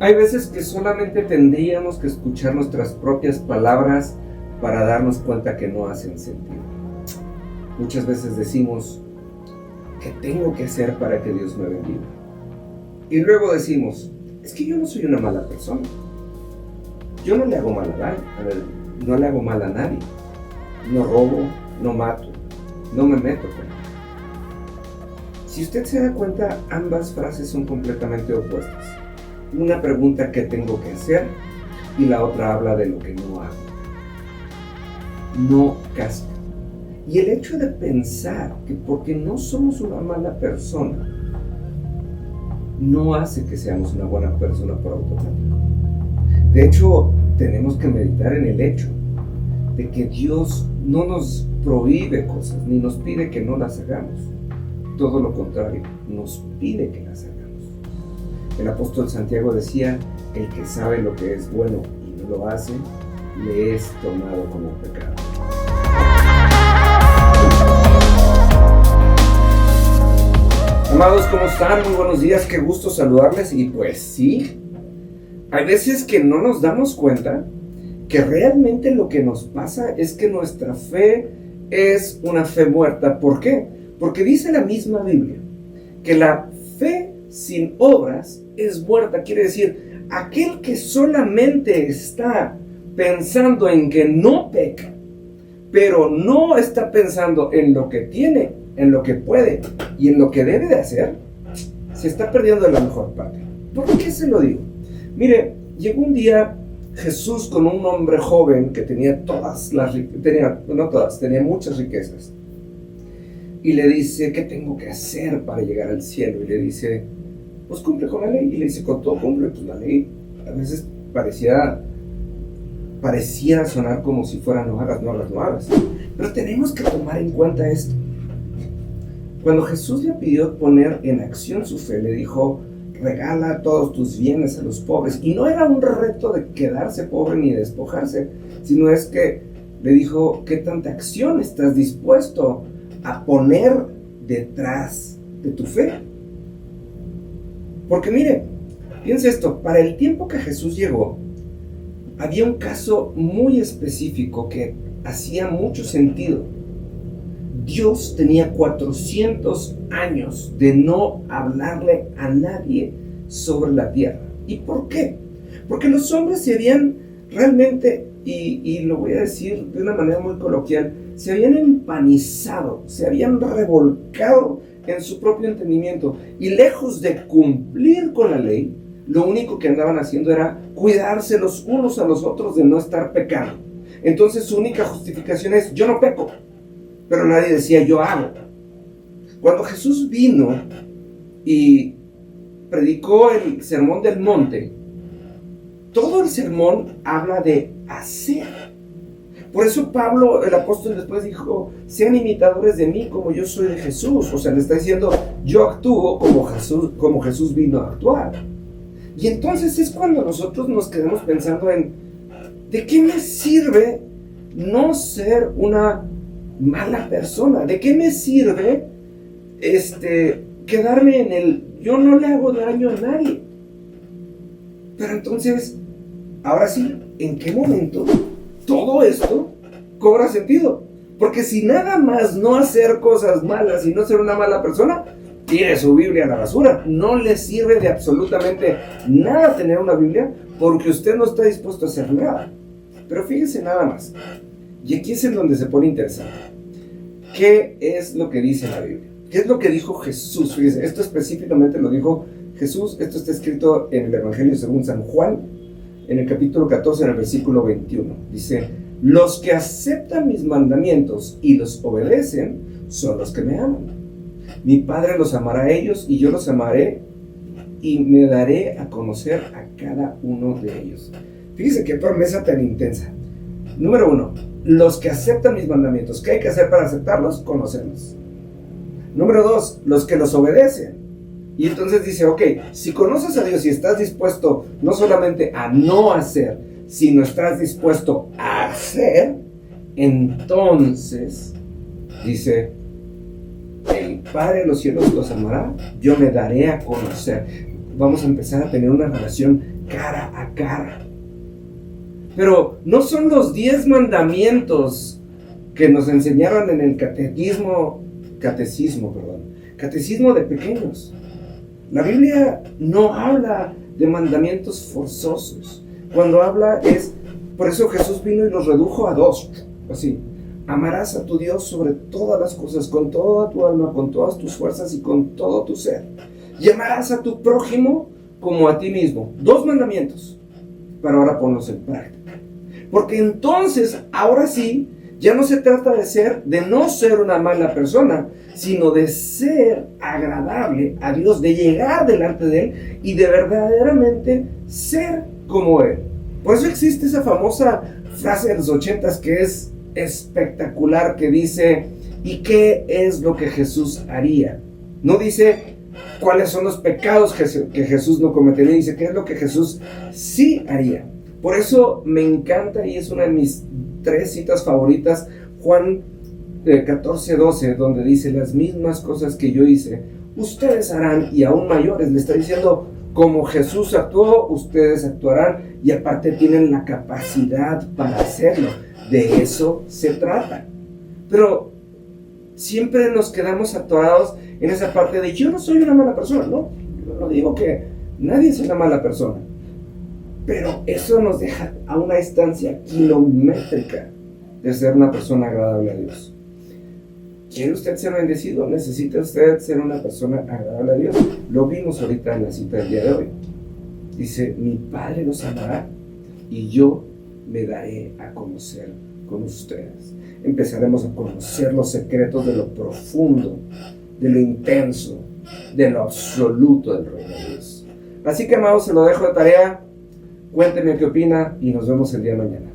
Hay veces que solamente tendríamos que escuchar nuestras propias palabras para darnos cuenta que no hacen sentido. Muchas veces decimos, ¿qué tengo que hacer para que Dios me bendiga? Y luego decimos, es que yo no soy una mala persona. Yo no le hago mal a nadie. No robo, no mato, no me meto con él. Si usted se da cuenta, ambas frases son completamente opuestas. Una pregunta ¿qué tengo que hacer? Y la otra habla de lo que no hago. No casca. Y el hecho de pensar que porque no somos una mala persona, no hace que seamos una buena persona por automático. De hecho, tenemos que meditar en el hecho de que Dios no nos prohíbe cosas, ni nos pide que no las hagamos. Todo lo contrario, nos pide que las hagamos. El apóstol Santiago decía, el que sabe lo que es bueno y no lo hace, le es tomado como pecado. Amados, ¿cómo están? Muy buenos días, qué gusto saludarles. Y pues sí, hay veces que no nos damos cuenta que realmente lo que nos pasa es que nuestra fe es una fe muerta. ¿Por qué? Porque dice la misma Biblia que la fe sin obras es muerta. Quiere decir, aquel que solamente está pensando en que no peca, pero no está pensando en lo que tiene, en lo que puede y en lo que debe de hacer, se está perdiendo de la mejor parte. ¿Por qué se lo digo? Mire, llegó un día Jesús con un hombre joven que tenía tenía muchas riquezas. Y le dice, ¿qué tengo que hacer para llegar al cielo? Y le dice, pues cumple con la ley. Y le dice, con todo cumple. Pues la ley a veces pareciera sonar como si fuera no hagas, no hagas, no hagas. Pero tenemos que tomar en cuenta esto. Cuando Jesús le pidió poner en acción su fe, le dijo, regala todos tus bienes a los pobres. Y no era un reto de quedarse pobre ni despojarse, sino es que le dijo, ¿qué tanta acción estás dispuesto a poner detrás de tu fe? Porque mire, piensa esto, para el tiempo que Jesús llegó, había un caso muy específico que hacía mucho sentido. Dios tenía 400 años de no hablarle a nadie sobre la tierra. ¿Y por qué? Porque los hombres se habían realmente, y lo voy a decir de una manera muy coloquial, se habían empanizado, se habían revolcado en su propio entendimiento. Y lejos de cumplir con la ley, lo único que andaban haciendo era cuidarse los unos a los otros de no estar pecando. Entonces su única justificación es, yo no peco. Pero nadie decía, yo hago. Cuando Jesús vino y predicó el sermón del monte, todo el sermón habla de hacer. Por eso Pablo, el apóstol, después dijo, sean imitadores de mí como yo soy de Jesús. O sea, le está diciendo, yo actúo como Jesús vino a actuar. Y entonces es cuando nosotros nos quedamos pensando en, ¿de qué me sirve no ser una mala persona? ¿De qué me sirve quedarme en el yo no le hago daño a nadie? Pero entonces, ahora sí, ¿en qué momento todo esto cobra sentido? Porque si nada más no hacer cosas malas y no ser una mala persona, tire su Biblia a la basura. No le sirve de absolutamente nada tener una Biblia porque usted no está dispuesto a hacer nada. Pero fíjese nada más. Y aquí es en donde se pone interesante. ¿Qué es lo que dice la Biblia? ¿Qué es lo que dijo Jesús? Fíjese, esto específicamente lo dijo Jesús. Esto está escrito en el Evangelio según San Juan, en el capítulo 14, en el versículo 21. Dice, los que aceptan mis mandamientos y los obedecen son los que me aman. Mi Padre los amará a ellos y yo los amaré y me daré a conocer a cada uno de ellos. Fíjese qué promesa tan intensa. Número 1, los que aceptan mis mandamientos. ¿Qué hay que hacer para aceptarlos? Conocerlos. Número 2, los que los obedecen. Y entonces dice, ok, si conoces a Dios y estás dispuesto no solamente a no hacer, sino estás dispuesto a hacer, entonces dice, el Padre de los cielos los amará, yo me daré a conocer. vamos a empezar a tener una relación cara a cara. Pero no son los 10 mandamientos que nos enseñaron en el catecismo de pequeños. La Biblia no habla de mandamientos forzosos. Cuando habla por eso Jesús vino y los redujo a 2, así. Amarás a tu Dios sobre todas las cosas, con toda tu alma, con todas tus fuerzas y con todo tu ser. Y amarás a tu prójimo como a ti mismo. 2 mandamientos, pero ahora ponlos en práctica. Porque entonces, ahora sí, ya no se trata de no ser una mala persona, sino de ser agradable a Dios, de llegar delante de Él y de verdaderamente ser como Él. Por eso existe esa famosa frase de los 80s que es espectacular, que dice: ¿y qué es lo que Jesús haría? No dice cuáles son los pecados que Jesús no cometería, dice qué es lo que Jesús sí haría. Por eso me encanta, y es una de mis 3 citas favoritas, Juan 14:12, donde dice: las mismas cosas que yo hice, ustedes harán, y aún mayores. Le está diciendo, como Jesús actuó, ustedes actuarán, y aparte tienen la capacidad para hacerlo. De eso se trata. Pero siempre nos quedamos atorados en esa parte de yo no soy una mala persona. No, yo no digo que nadie es una mala persona, pero eso nos deja a una distancia kilométrica de ser una persona agradable a Dios. ¿Quiere usted ser bendecido? ¿Necesita usted ser una persona agradable a Dios? Lo vimos ahorita en la cita del día de hoy. Dice: mi Padre los amará y yo me daré a conocer con ustedes. Empezaremos a conocer los secretos de lo profundo, de lo intenso, de lo absoluto del reino de Dios. Así que, amados, se lo dejo de tarea. Cuéntenme qué opina y nos vemos el día de mañana.